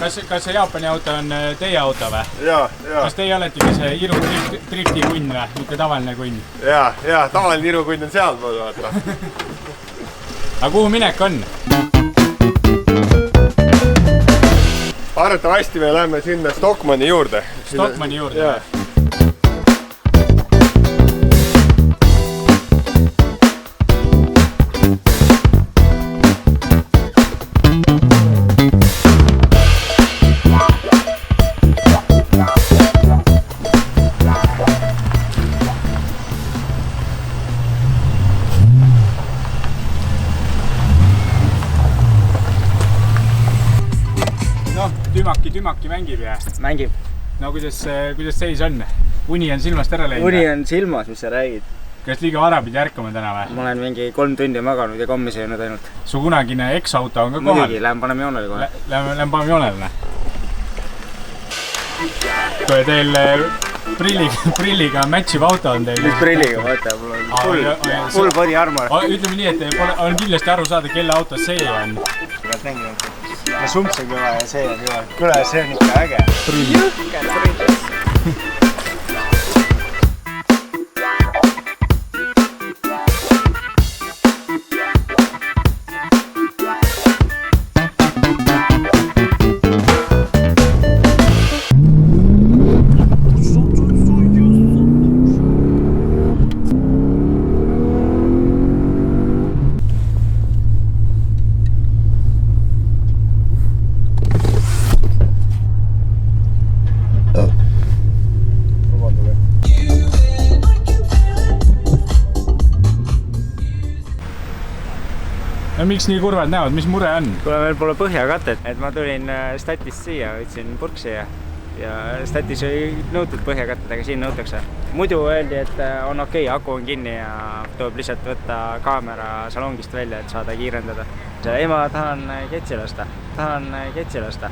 kas see Jaapani auto on teie auto või? Jaa. Kas teie oletegi see Iru drifti kunn või? Mitte tavaline kunn? Jaa, tavaline Iru kunn on seal pool, vaata. Aga kuhu minek on? Arvatavasti me lähme sinna Stockmanni juurde. Stockmanni juurde? Jaa. Tümaki mängib ja? Mängib. No kuidas seis on? Uni on silmast ära läinud? Uni on silmas, mis sa räägid. Kas liiga vara pidi ärkama täna või? Ma olen mingi 3 tundi maganud ja kommi söönud ainult. Su kunagine X-auto on ka kohal? Muidugi, lähen paneme joonele kohe. Lähen paneme joonele? Kui teil prilliga matchiv auto on teil? Mis prilliga, vaata, mul on full body armor. Ütleme nii, et on kindlasti aru saada, kelle auto see on. Ma sumpsen kõva ja see on kõva. Kuule, see on ikka äge. Jõhker. No miks nii kurvad näod? Mis mure on? Kuule, meil pole põhjakatet. Et ma tulin Statist siia, võtsin purksi ja Statis ei nõutud põhjakatet, aga siin nõutakse. Muidu öeldi, et on okei, aku on kinni ja tuleb lihtsalt võtta kaamera salongist välja, et saada kiirendada. Ema, tahan ketsi lasta. Tahan ketsi lasta.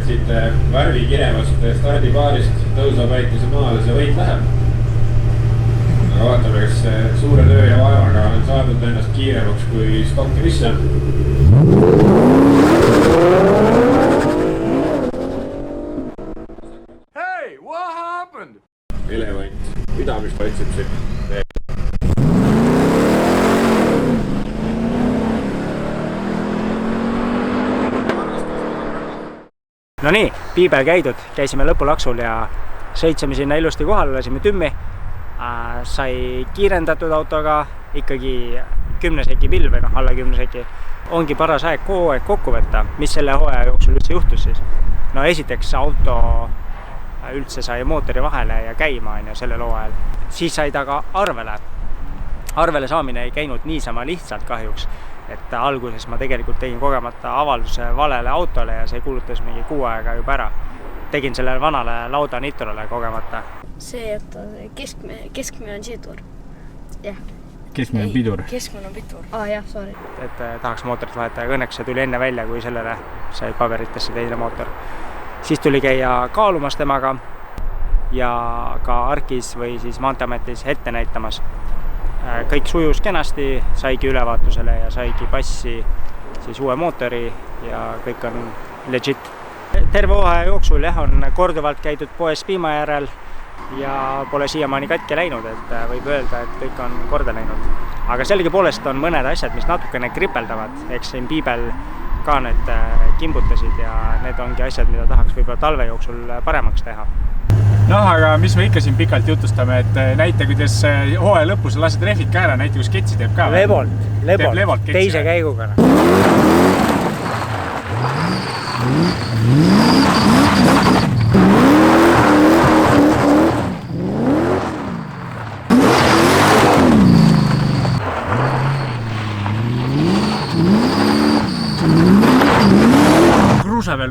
Siit värvi kirevast stardipaarist tõusapäituse maale see võit läheb. Aga vaatame, kas suure töö ja vaevaga on saadud ennast kiiremaks kui Stockmanisse. Hey, what happened? Elevant, pidamispaitsepsi. No nii, Piibel käidud, käisime lõpulaksul ja sõitsime sinna ilusti kohale, lasime tümmi. Sai kiirendatud autoga, ikkagi 10 seki pilv või alla 10 seki. Ongi paras aeg hooaeg kokku võtta, mis selle hooaja jooksul üldse juhtus siis. No esiteks auto üldse sai mootori vahele ja käima sellel hooajal. Siis sai ta ka arvele. Arvele saamine ei käinud niisama lihtsalt kahjuks. Et alguses ma tegelikult tegin kogemata avalduse valele autole ja see kulutas mingi 6 aega juba ära. Tegin sellele vanale Lauda Nitrole kogemata. See, et keskmine on sidur. Jah. Keskmine on pidur? Keskmine on pidur. Jah, sorry. Et tahaks mootorit vahetada ja õnneks see tuli enne välja, kui sellele sai paberitesse teine mootor. Siis tuli käia kaalumas temaga ja ka Arkis või siis Maanteametis ette näitamas. Kõik sujus kenasti, saigi ülevaatusele ja saigi passi siis uue mootori ja kõik on legit. Terve hooaja jooksul on korduvalt käidud poes piima järel ja pole siiamaani katki läinud, et võib öelda, et kõik on korda läinud. Aga sellegipoolest on mõned asjad, mis natukene kripeldavad, eks siin Piibel ka need kimbutasid ja need ongi asjad, mida tahaks võib-olla talve jooksul paremaks teha. Noh, aga mis me ikka siin pikalt jutustame, et näita, kuidas hooaja lõpus lased rehvid ka ära, näita, kus ketsi teeb ka. Lebolt, teise käiguga.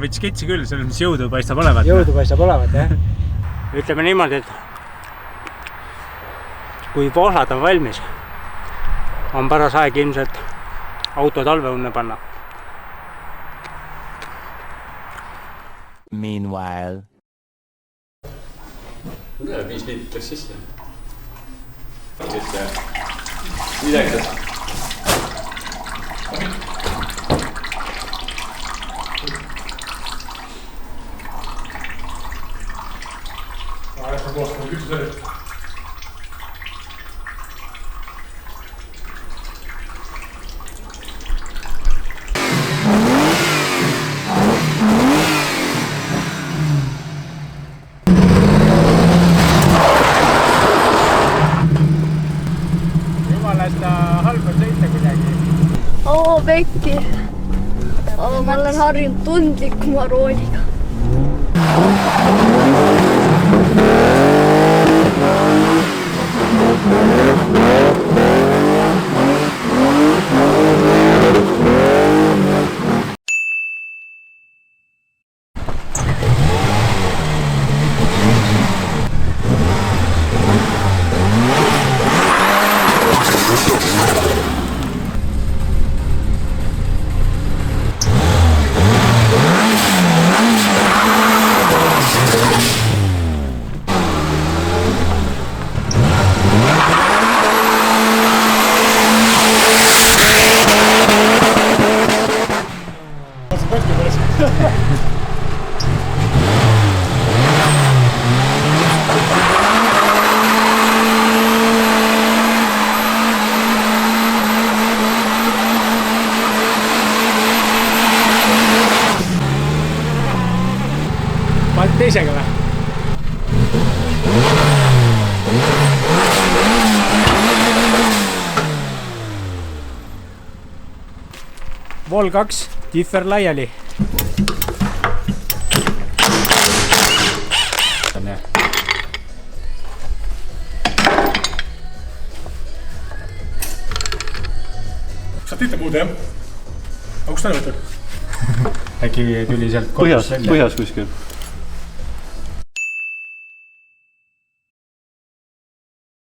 veits ketsi küll, selles mis jõudu paistab olevat. Jõudu paistab olevat, jah. Ütleme niimoodi, et kui voolad on valmis, on paras aeg ilmselt auto talveunne panna. Meanwhile. Mõne 5 liitrit läks sisse. Viidekas. Koostame kütusele. Jumalast halb on sõita kuidagi. Pekki. Ma olen harjunud tundlikuma rooliga. Paned teisega või? Vol 2, differ laiali. Saad tiita puude, jah? Aga kus ta võtab? Äkki tuli sealt põhjas kuskil.